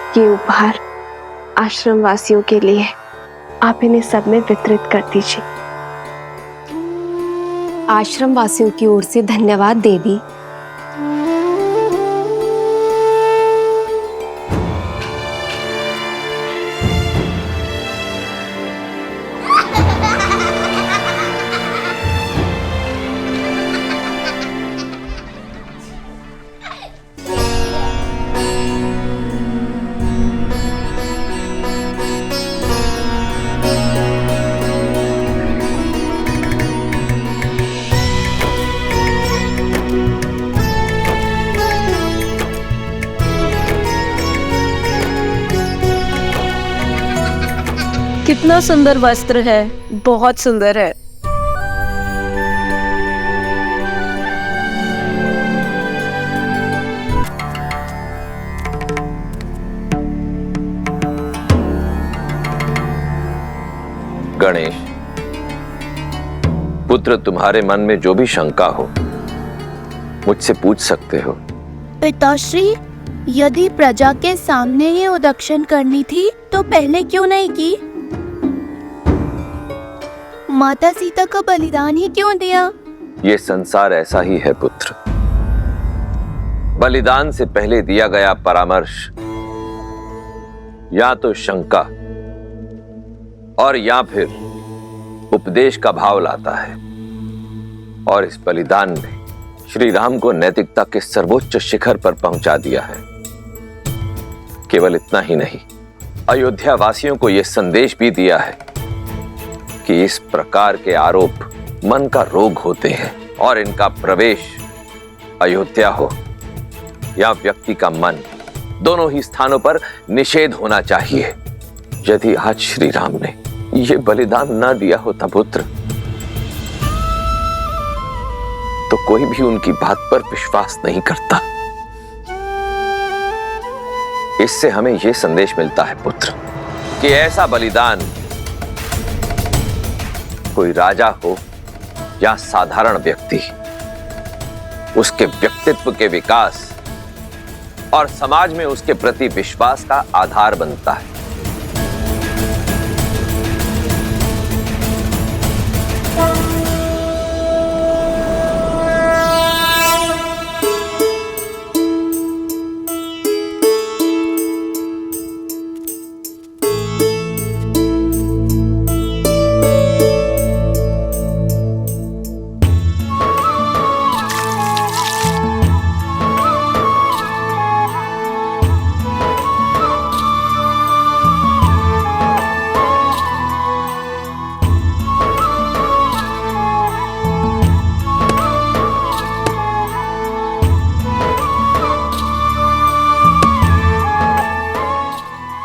ये उपहार आश्रम वासियों के लिए, आप इन्हें सब में वितरित कर दीजिए। आश्रम वासियों की ओर से धन्यवाद देवी। कितना सुंदर वस्त्र है, बहुत सुंदर है। गणेश पुत्र, तुम्हारे मन में जो भी शंका हो मुझसे पूछ सकते हो। पिताश्री, यदि प्रजा के सामने ही उदक्षिण करनी थी तो पहले क्यों नहीं की? माता सीता का बलिदान ही क्यों दिया? ये संसार ऐसा ही है पुत्र। बलिदान से पहले दिया गया परामर्श या तो शंका और या फिर उपदेश का भाव लाता है, और इस बलिदान ने श्री राम को नैतिकता के सर्वोच्च शिखर पर पहुंचा दिया है। केवल इतना ही नहीं, अयोध्या वासियों को यह संदेश भी दिया है कि इस प्रकार के आरोप मन का रोग होते हैं और इनका प्रवेश अयोध्या हो या व्यक्ति का मन, दोनों ही स्थानों पर निषेध होना चाहिए। यदि आज श्री राम ने यह बलिदान ना दिया होता पुत्र, तो कोई भी उनकी बात पर विश्वास नहीं करता। इससे हमें यह संदेश मिलता है पुत्र कि ऐसा बलिदान कोई राजा हो या साधारण व्यक्ति, उसके व्यक्तित्व के विकास और समाज में उसके प्रति विश्वास का आधार बनता है।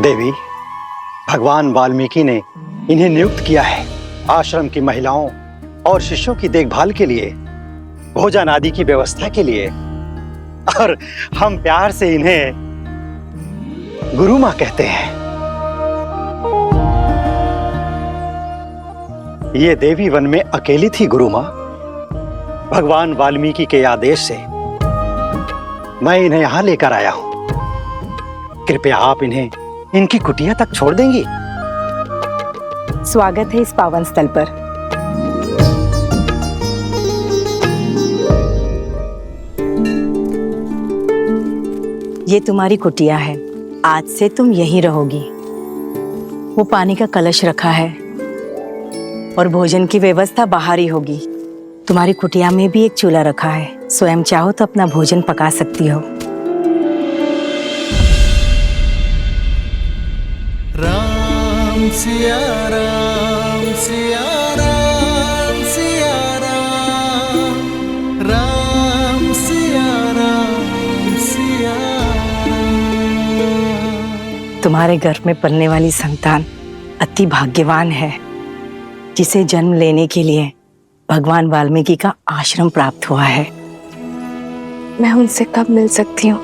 देवी, भगवान वाल्मीकि ने इन्हें नियुक्त किया है आश्रम की महिलाओं और शिष्यों की देखभाल के लिए, भोजन आदि की व्यवस्था के लिए, और हम प्यार से इन्हें गुरु माँ कहते हैं। ये देवी वन में अकेली थी गुरु माँ। भगवान वाल्मीकि के आदेश से मैं इन्हें यहां लेकर आया हूं। कृपया आप इन्हें इनकी कुटिया तक छोड़ देंगी? स्वागत है इस पावन स्थल पर। ये तुम्हारी कुटिया है, आज से तुम यहीं रहोगी। वो पानी का कलश रखा है और भोजन की व्यवस्था बाहर ही होगी। तुम्हारी कुटिया में भी एक चूल्हा रखा है, स्वयं चाहो तो अपना भोजन पका सकती हो। राम सिया राम सिया राम सिया राम, राम सिया राम सिया राम। तुम्हारे घर में पलने वाली संतान अति भाग्यवान है, जिसे जन्म लेने के लिए भगवान वाल्मीकि का आश्रम प्राप्त हुआ है। मैं उनसे कब मिल सकती हूँ?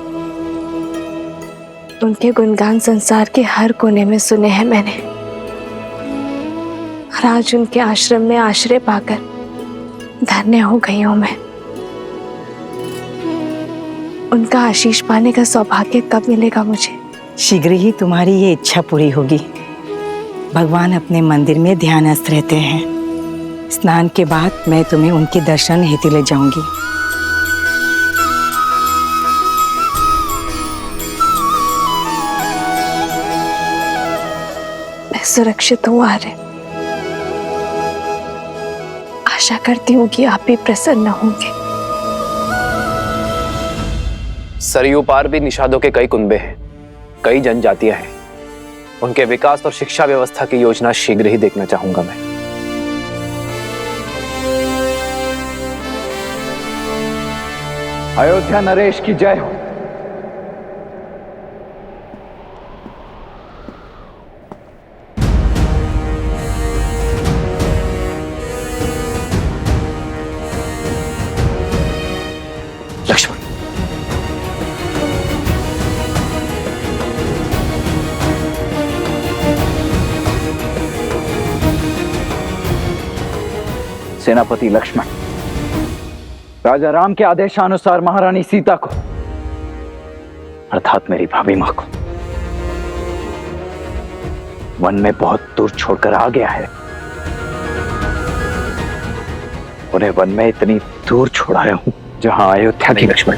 उनके गुणगान संसार के हर कोने में सुने हैं मैंने, और आज उनके आश्रम में आश्रय पाकर धन्य हो गई हूं मैं। उनका आशीष पाने का सौभाग्य कब मिलेगा मुझे, शीघ्र ही तुम्हारी ये इच्छा पूरी होगी। भगवान अपने मंदिर में ध्यानस्थ रहते हैं। स्नान के बाद मैं तुम्हें उनके दर्शन हेतु ले जाऊंगी। मैं सुरक्षित हूँ आर्य। आशा करती हूँ कि आप भी प्रसन्न होंगे। सरयू पार भी निषादों के कई कुनबे हैं, कई जनजातियां हैं। उनके विकास और शिक्षा व्यवस्था की योजना शीघ्र ही देखना चाहूंगा मैं। अयोध्या नरेश की जय हो। लक्ष्मण, सेनापति लक्ष्मण, राजा राम के आदेशानुसार महारानी सीता को अर्थात मेरी भाभी मां को वन में बहुत दूर छोड़कर आ गया है। उन्हें वन में इतनी दूर छोड़ाया हूं जहां अयोध्या की। लक्ष्मण,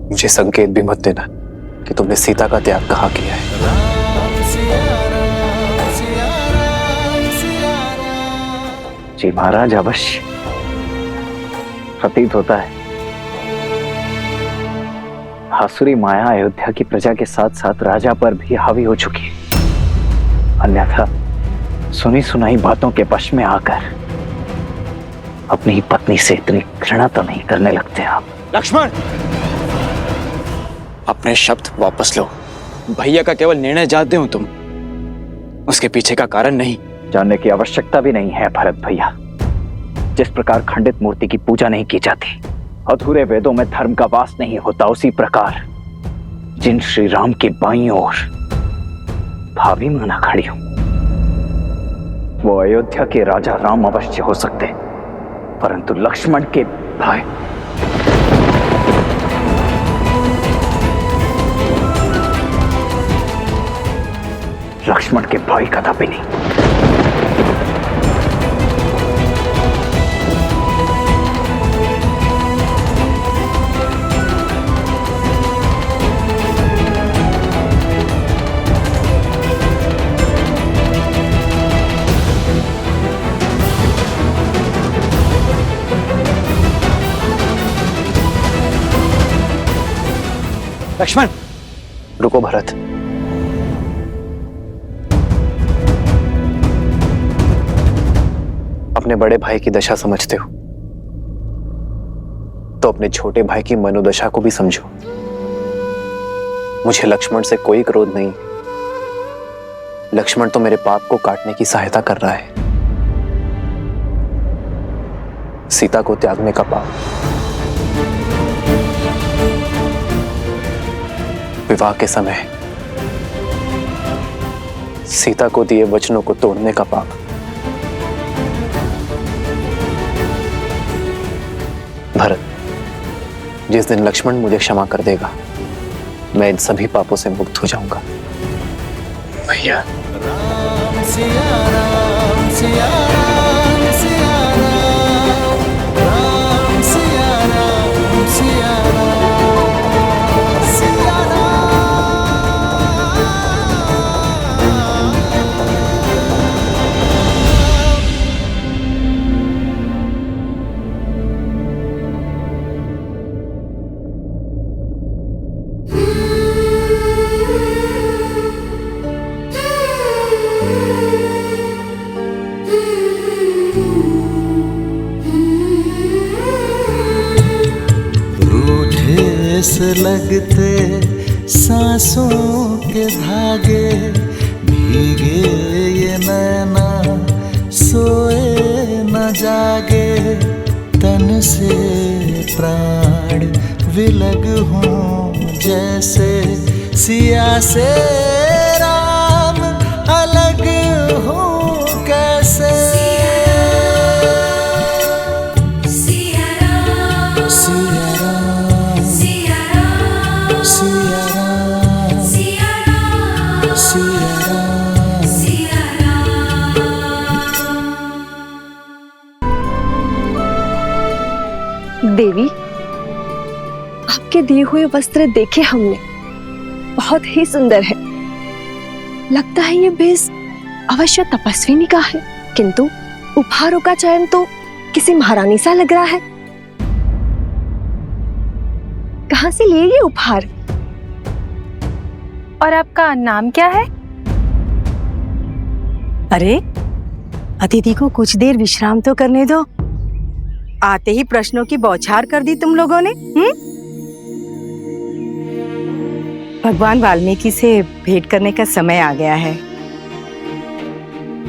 मुझे संकेत भी मत देना कि तुमने सीता का त्याग कहाँ किया है। जी महाराज, अवश्य प्रतीत होता है आसुरी माया अयोध्या की प्रजा के साथ साथ राजा पर भी हावी हो चुकी है। अन्यथा सुनी सुनाई बातों के वश में आकर अपनी ही पत्नी से इतनी घृणा तो नहीं करने लगते आप। लक्ष्मण, अपने शब्द वापस लो। भैया का केवल निर्णय जानते हो तुम, उसके पीछे का कारण नहीं। जानने की आवश्यकता भी नहीं है भरत भैया। जिस प्रकार खंडित मूर्ति की पूजा नहीं की जाती, अधूरे वेदों में धर्म का वास नहीं होता, उसी प्रकार जिन श्री राम की बाईं ओर भाभी माना खड़ी हूं, वो अयोध्या के राजा राम अवश्य हो सकते, परंतु लक्ष्मण के भाई कदापि नहीं। लक्ष्मण, रुको भरत। अपने बड़े भाई की दशा समझते हो तो अपने छोटे भाई की मनोदशा को भी समझो। मुझे लक्ष्मण से कोई क्रोध नहीं। लक्ष्मण तो मेरे पाप को काटने की सहायता कर रहा है। सीता को त्यागने का पाप, विवाह के समय सीता को दिए वचनों को तोड़ने का पाप, भरत, जिस दिन लक्ष्मण मुझे क्षमा कर देगा, मैं इन सभी पापों से मुक्त हो जाऊंगा। भैया, राम सिया राम सिया राम सिया राम, राम सिया राम सिया राम सिया से लगते सांसों के धागे, भीगे ये नैना सोए न जागे, तन से प्राण विलग हों जैसे सिया से राम अलग हों कैसे। सिया राम देवी, आपके दिए हुए वस्त्र देखे हमने, बहुत ही सुंदर है। लगता है ये भेष अवश्य तपस्विनी का है, किंतु उपहारों का चयन तो किसी महारानी सा लग रहा है। कहां से लिए ये उपहार? और आपका नाम क्या है? अरे, अतिथि को कुछ देर विश्राम तो करने दो। आते ही प्रश्नों की बौछार कर दी तुम लोगों ने। भगवान वाल्मीकि से भेंट करने का समय आ गया है।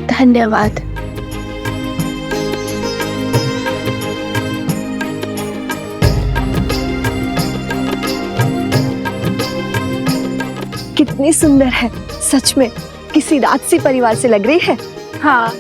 धन्यवाद। कितनी सुंदर है, सच में किसी राजसी परिवार से लग रही है। हाँ,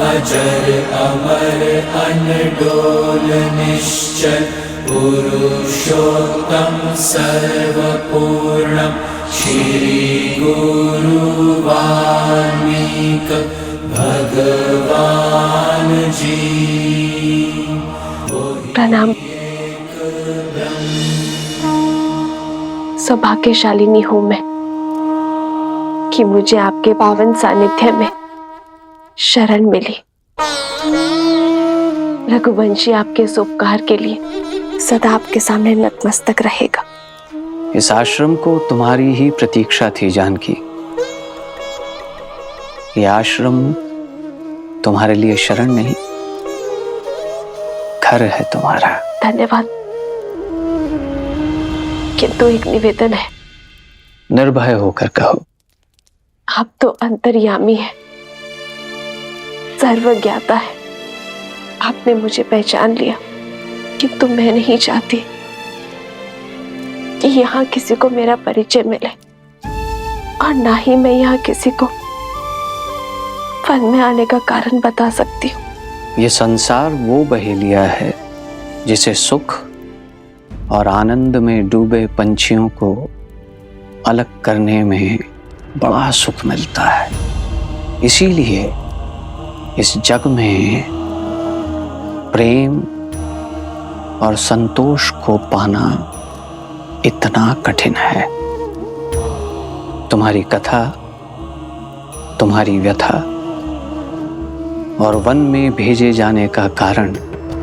अजर अमर अनडोल निश्चल पुरुषोत्तम सर्वपूर्णम श्री गुरु वाल्मीक भगवान जी। प्रणाम। सौभाग्यशालिनी हूं मैं कि मुझे आपके पावन सानिध्य में शरण मिली। रघुवंशी आपके इस उपकार के लिए सदा आपके सामने नतमस्तक रहेगा। इस आश्रम को तुम्हारी ही प्रतीक्षा थी जानकी। ये आश्रम तुम्हारे लिए शरण नहीं, घर है तुम्हारा। धन्यवाद, किंतु एक निवेदन है। निर्भय होकर कहो। आप तो अंतर्यामी है, सर्वज्ञाता है। आपने मुझे पहचान लिया, किंतु मैं नहीं चाहती कि यहाँ किसी को मेरा परिचय मिले, और ना ही मैं यहाँ किसी को वन में आने का कारण बता सकती हूँ। ये संसार वो बहेलिया है जिसे सुख और आनंद में डूबे पंछियों को अलग करने में बड़ा सुख मिलता है। इसीलिए इस जग में प्रेम और संतोष को पाना इतना कठिन है। तुम्हारी कथा, तुम्हारी व्यथा और वन में भेजे जाने का कारण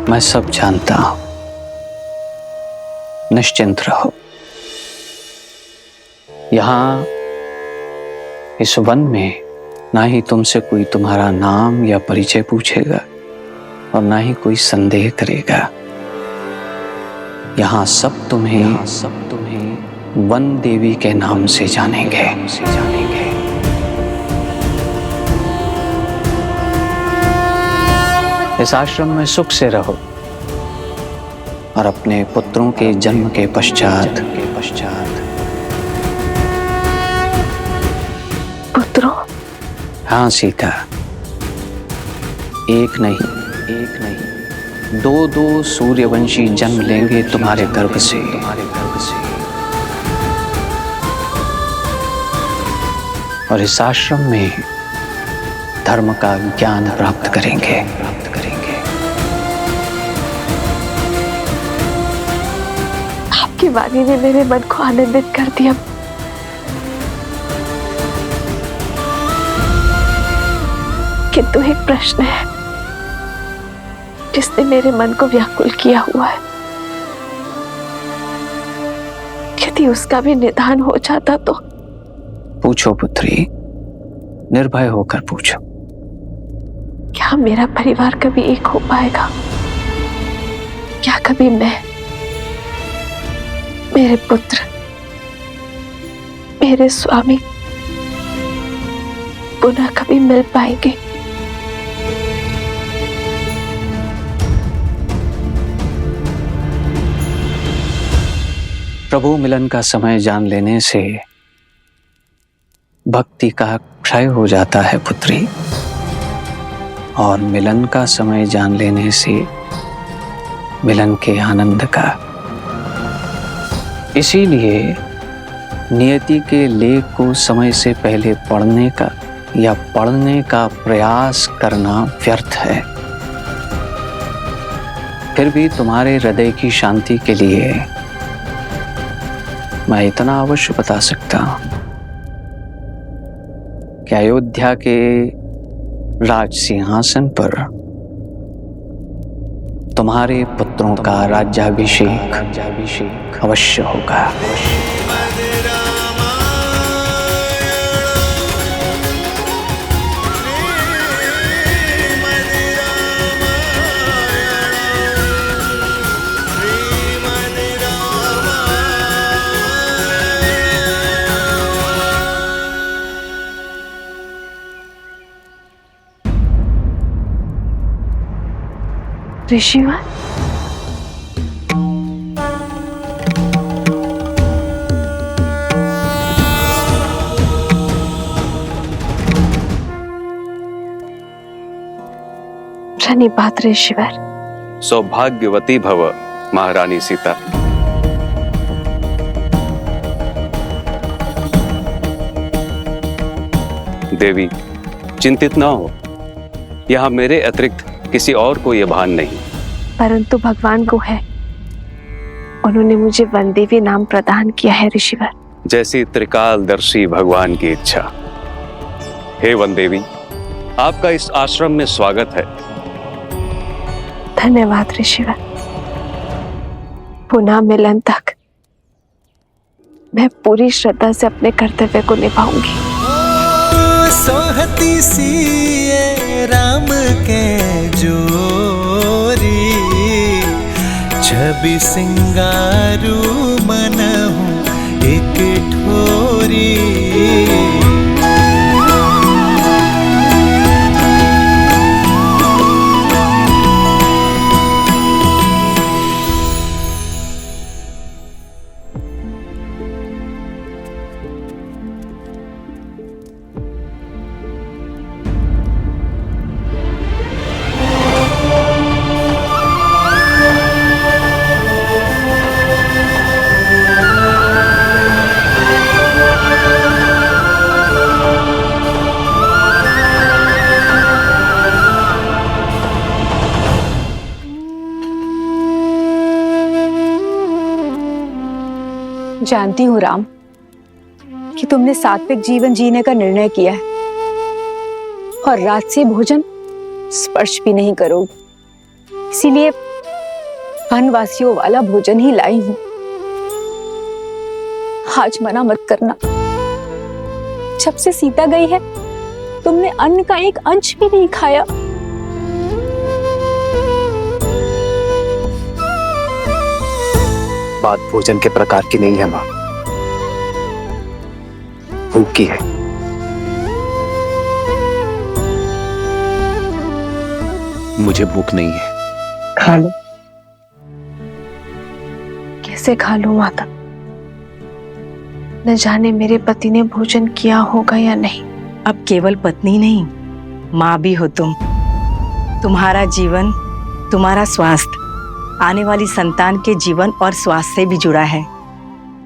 मैं सब जानता हूं। निश्चिंत रहो। यहां इस वन में ना ही तुमसे कोई तुम्हारा नाम या परिचय पूछेगा और ना ही कोई संदेह करेगा। यहाँ सब तुम्हें वन देवी के नाम से जानेंगे। इस आश्रम में सुख से रहो और अपने पुत्रों के जन्म के पश्चात पुत्रों? हाँ सीता, एक नहीं दो सूर्यवंशी जन्म लेंगे तुम्हारे गर्भ से। और इस आश्रम में धर्म का ज्ञान प्राप्त करेंगे। आपकी वाणी ने मेरे मन को आनंदित कर दिया। किंतु एक प्रश्न है जिसने मेरे मन को व्याकुल किया हुआ है। यदि उसका भी निदान हो जाता तो। पूछो पुत्री, निर्भय होकर पूछो। क्या मेरा परिवार कभी एक हो पाएगा? क्या कभी मैं, मेरे पुत्र, मेरे स्वामी पुनः कभी मिल पाएंगे? प्रभु मिलन का समय जान लेने से भक्ति का क्षय हो जाता है पुत्री, और मिलन का समय जान लेने से मिलन के आनंद का। इसीलिए नियति के लेख को समय से पहले पढ़ने का या पढ़ने का प्रयास करना व्यर्थ है। फिर भी तुम्हारे हृदय की शांति के लिए मैं इतना अवश्य बता सकता हूं कि अयोध्या के राज सिंहासन पर तुम्हारे पुत्रों का राज्याभिषेक अवश्य होगा। ऋषिवर, धन्यवाद ऋषिवर। सौभाग्यवती भव महारानी सीता। देवी चिंतित न हो, यहाँ मेरे अतिरिक्त किसी और को यह भान नहीं। परंतु भगवान को है, उन्होंने मुझे वनदेवी नाम प्रदान किया है ऋषिवर। जैसी त्रिकालदर्शी भगवान की इच्छा। हे वनदेवी, आपका इस आश्रम में स्वागत है। धन्यवाद ऋषिवर। पुनः मिलन तक मैं पूरी श्रद्धा से अपने कर्तव्य को निभाऊंगी। सोहती सी राम के जोरी, छवि सिंगारू मनहु एक ठोरी। जानती हूँ राम कि तुमने सात्विक जीवन जीने का निर्णय किया है और राजसी भोजन स्पर्श भी नहीं करोगे, इसीलिए वनवासियों वाला भोजन ही लाई हूँ। आज मना मत करना। जब से सीता गई है तुमने अन्न का एक अंश भी नहीं खाया। बात भोजन के प्रकार की नहीं है मां, भूख की है। मुझे भूख नहीं है। खा लो। कैसे खा लूं माता? न जाने मेरे पति ने भोजन किया होगा या नहीं। अब केवल पत्नी नहीं, माँ भी हो तुम। तुम्हारा जीवन, तुम्हारा स्वास्थ्य आने वाली संतान के जीवन और स्वास्थ्य से भी जुड़ा है,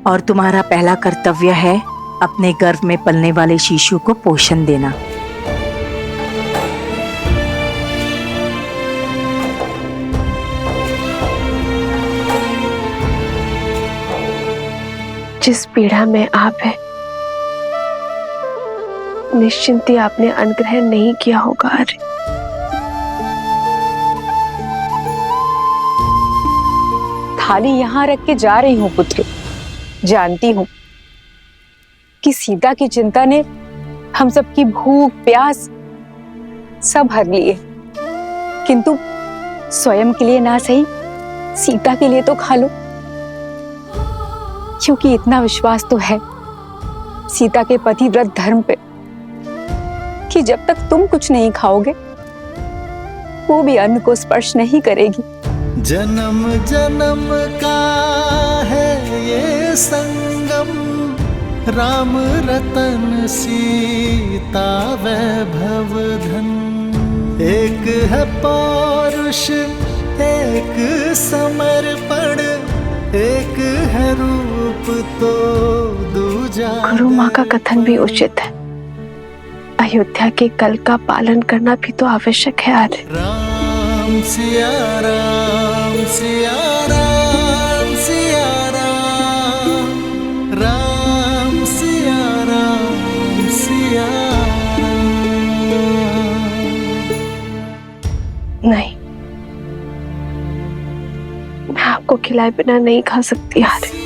और तुम्हारा पहला कर्तव्य है अपने गर्भ में पलने वाले शिशु को पोषण देना। जिस पीड़ा में आप है, निश्चिंत ही आपने अनुग्रह नहीं किया होगा। अरे थाली यहाँ रख के जा रही हूँ पुत्र। जानती हूँ कि सीता की चिंता ने हम सबकी भूख प्यास सब हर लिए, किंतु स्वयं के लिए ना सही, सीता के लिए तो खा लो, क्योंकि इतना विश्वास तो है सीता के पतिव्रत धर्म पे कि जब तक तुम कुछ नहीं खाओगे वो भी अन्न को स्पर्श नहीं करेगी। जन्म जन्म का है ये संगम, राम रतन सीता वैभव धन, एक है पौरुष एक समर्पण, एक है रूप तो दूजा। गुरु माँ का कथन भी उचित है, अयोध्या के कल का पालन करना भी तो आवश्यक है आर्य। राम सिया राम सिया राम सिया राम, राम सिया राम सिया राम। नहीं, मैं आपको खिलाए बिना नहीं खा सकती आर्य।